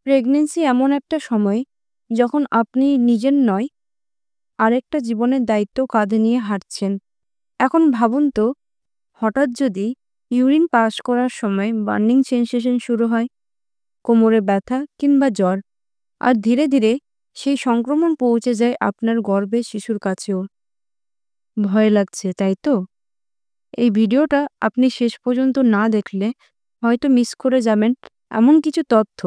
Pregnancy এমন একটা সময় যখন আপনি নিজের নয়, আরেকটা জীবনের দায়িত্ব কাঁধে নিয়ে হাঁটছেন। এখন ভাবুন তো, হঠাৎ যদি ইউরিন পাস করার সময় বার্নিং সেনসেশন শুরু হয়, কোমরে ব্যথা কিংবা জ্বর, আর ধীরে ধীরে সেই সংক্রমণ পৌঁছে যায় আপনার গর্ভের শিশুর কাছেও। ভয় লাগছে, তাই তো? এই ভিডিওটা আপনি শেষ পর্যন্ত না দেখলে হয়তো মিস করে যাবেন এমন কিছু তথ্য,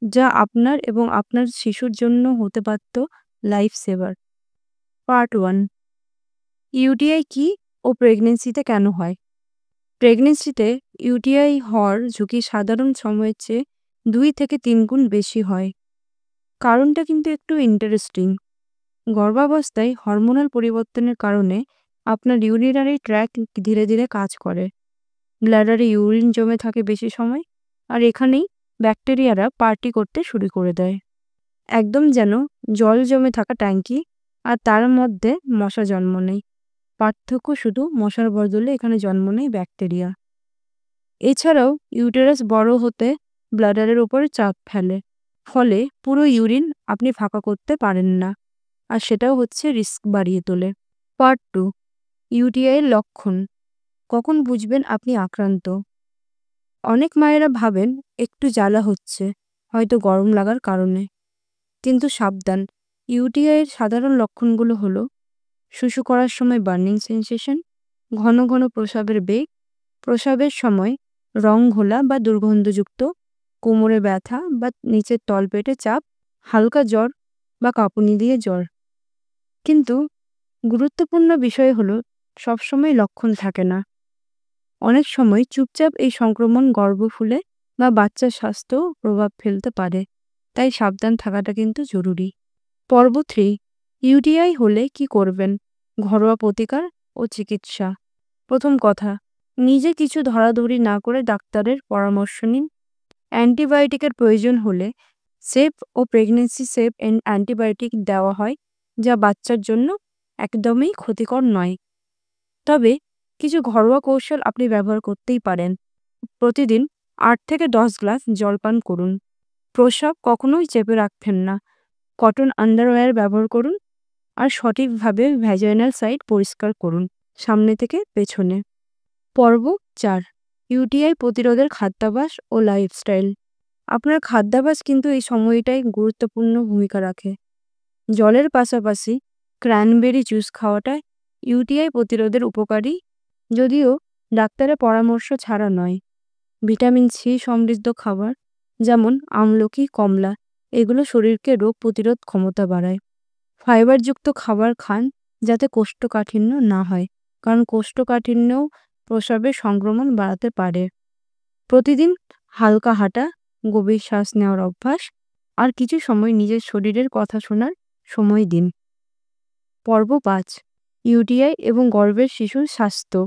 যা আপনার এবং আপনার শিশুর জন্য হতে পারত লাইফ সেভার। পার্ট 1, ইউটিআই কি ও প্রেগনেন্সিতে কেন হয়? প্রেগনেন্সিতে ইউটিআই হওয়ার ঝুঁকি সাধারণ সময়ের চেয়ে 2 থেকে 3 গুণ বেশি হয়। কারণটা কিন্তু একটু ইন্টারেস্টিং। গর্ভাবস্থায় হরমোনাল পরিবর্তনের কারণে আপনার ইউরিনারি ট্র্যাক্ট ধীরে ধীরে কাজ করে। ব্লাডারে ইউরিন জমে থাকে বেশি সময়, আর এখানেই ব্যাকটেরিয়ারা পার্টি করতে শুরু করে দেয়। একদম যেন জল জমে থাকা ট্যাঙ্কি, আর তার মধ্যে মশা জন্ম নেয়। পার্থক্য শুধু মশার বদলে এখানে জন্ম নেয় ব্যাকটেরিয়া। এছাড়াও ইউটেরাস বড় হতে ব্লাডারের উপরে চাপ ফেলে, ফলে পুরো ইউরিন আপনি ফাঁকা করতে পারেন না, আর সেটাও হচ্ছে রিস্ক বাড়িয়ে তোলে। পার্ট 2, ইউটিআই এর লক্ষণ। কখন বুঝবেন আপনি আক্রান্ত? অনেক মায়েরা ভাবেন একটু জ্বালা হচ্ছে, হয়তো গরম লাগার কারণে। কিন্তু সাবধান, ইউটিআই এর সাধারণ লক্ষণগুলো হলো শুশু করার সময় বার্নিং সেনসেশন, ঘন ঘন প্রস্রাবের বেগ, প্রস্রাবের সময় রং ঘোলা বা দুর্গন্ধযুক্ত, কোমরে ব্যথা বা নিচের তলপেটে চাপ, হালকা জ্বর বা কাঁপুনি দিয়ে জ্বর। কিন্তু গুরুত্বপূর্ণ বিষয় হলো, সবসময় লক্ষণ থাকে না। অনেক সময় চুপচাপ এই সংক্রমণ গর্ভ ফুলে বা বাচ্চার স্বাস্থ্যেও প্রভাব ফেলতে পারে, তাই সাবধান থাকাটা কিন্তু জরুরি। পর্ব 3, ইউটিআই হলে কি করবেন? ঘরোয়া প্রতিকার ও চিকিৎসা। প্রথম কথা, নিজে কিছু ধরাধরি না করে ডাক্তারের পরামর্শ নিন। অ্যান্টিবায়োটিকের প্রয়োজন হলে সেফ ও প্রেগনেন্সি সেফ অ্যান্টিবায়োটিক দেওয়া হয়, যা বাচ্চার জন্য একদমই ক্ষতিকর নয়। তবে কিছু ঘরোয়া কৌশল আপনি ব্যবহার করতেই পারেন। প্রতিদিন 8 থেকে 10 গ্লাস জল পান করুন। প্রস্রাব কখনোই চেপে রাখবেন না। কটন আন্ডারওয়্যার ব্যবহার করুন, আর সঠিকভাবে ভ্যাজাইনাল সাইড পরিষ্কার করুন, সামনে থেকে পেছনে। পর্ব 4, ইউটিআই প্রতিরোধের খাদ্যাভ্যাস ও লাইফস্টাইল। আপনার খাদ্যাভ্যাস কিন্তু এই সময়টাই গুরুত্বপূর্ণ ভূমিকা রাখে। জলের পাশাপাশি ক্র্যানবেরি জুস খাওয়াটা ইউটিআই প্রতিরোধের উপকারী, যদিও ডাক্তারের পরামর্শ ছাড়া নয়। ভিটামিন সি সমৃদ্ধ খাবার যেমন আমলকি, কমলা, এগুলো শরীরকে রোগ প্রতিরোধ ক্ষমতা বাড়ায়। ফাইবারযুক্ত খাবার খান, যাতে কোষ্ঠকাঠিন্য না হয়, কারণ কোষ্ঠকাঠিন্যও প্রস্রাবের সংক্রমণ বাড়াতে পারে। প্রতিদিন হালকা হাঁটা, গভীর শ্বাস নেওয়ার অভ্যাস, আর কিছু সময় নিজের শরীরের কথা শোনার সময় দিন। পর্ব 5, ইউটিআই এবং গর্ভের শিশুর স্বাস্থ্য,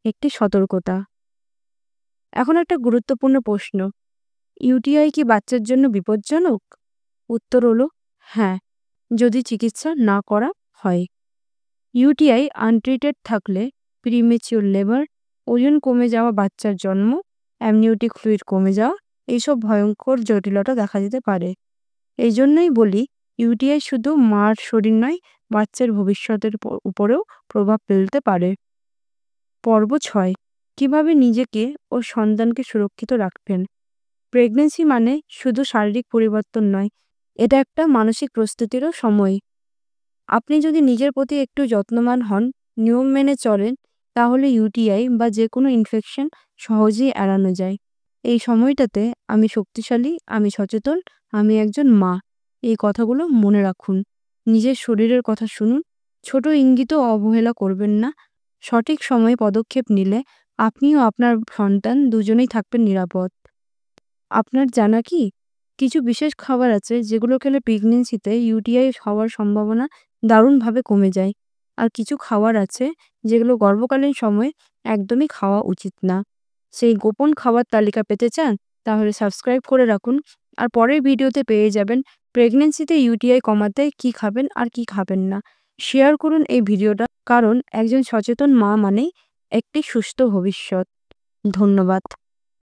একটি সতর্কতা। এখন একটা গুরুত্বপূর্ণ প্রশ্ন, ইউটিআই কি বাচ্চার জন্য বিপজ্জনক? উত্তর হলো হ্যাঁ, যদি চিকিৎসা না করা হয়। ইউটিআই আনট্রিটেড থাকলে প্রিমেচিওর লেবার, ওজন কমে যাওয়া, বাচ্চার জন্ম, অ্যামনিওটিক ফ্লুইড কমে যাওয়া, এইসব ভয়ঙ্কর জটিলতা দেখা দিতে পারে। এই জন্যই বলি, ইউটিআই শুধু মার শরীর নয়, বাচ্চার ভবিষ্যতের উপরেও প্রভাব ফেলতে পারে। পর্ব 6, কিভাবে নিজেকে ও সন্তানকে সুরক্ষিত রাখবেন। প্রেগনেন্সি মানে শুধু শারীরিক পরিবর্তন নয়, এটা একটা মানসিক প্রস্তুতিরও সময়। আপনি যদি নিজের প্রতি একটু যত্নবান হন, নিয়ম মেনে চলেন, তাহলে ইউটিআই বা যে কোনো ইনফেকশন সহজেই এড়ানো যায়। এই সময়টাতে আমি শক্তিশালী, আমি সচেতন, আমি একজন মা, এই কথাগুলো মনে রাখুন। নিজের শরীরের কথা শুনুন, ছোট ইঙ্গিতও অবহেলা করবেন না। সঠিক সময়ে পদক্ষেপ নিলে আপনিও আপনার সন্তান দুজনেই থাকবেন নিরাপদ। আপনার জানা কি কিছু বিশেষ খাবার আছে যেগুলো খেলে প্রেগনেন্সিতে ইউটিআই হওয়ার সম্ভাবনা দারুণভাবে কমে যায়, আর কিছু খাবার আছে যেগুলো গর্ভকালীন সময়ে একদমই খাওয়া উচিত না। সেই গোপন খাবার তালিকা পেতে চান? তাহলে সাবস্ক্রাইব করে রাখুন, আর পরের ভিডিওতে পেয়ে যাবেন প্রেগনেন্সিতে ইউটিআই কমাতে কি খাবেন আর কি খাবেন না। শেয়ার করুন এই ভিডিওটা, কারণ একজন সচেতন মা মানেই একটি সুস্থ ভবিষ্যৎ। ধন্যবাদ।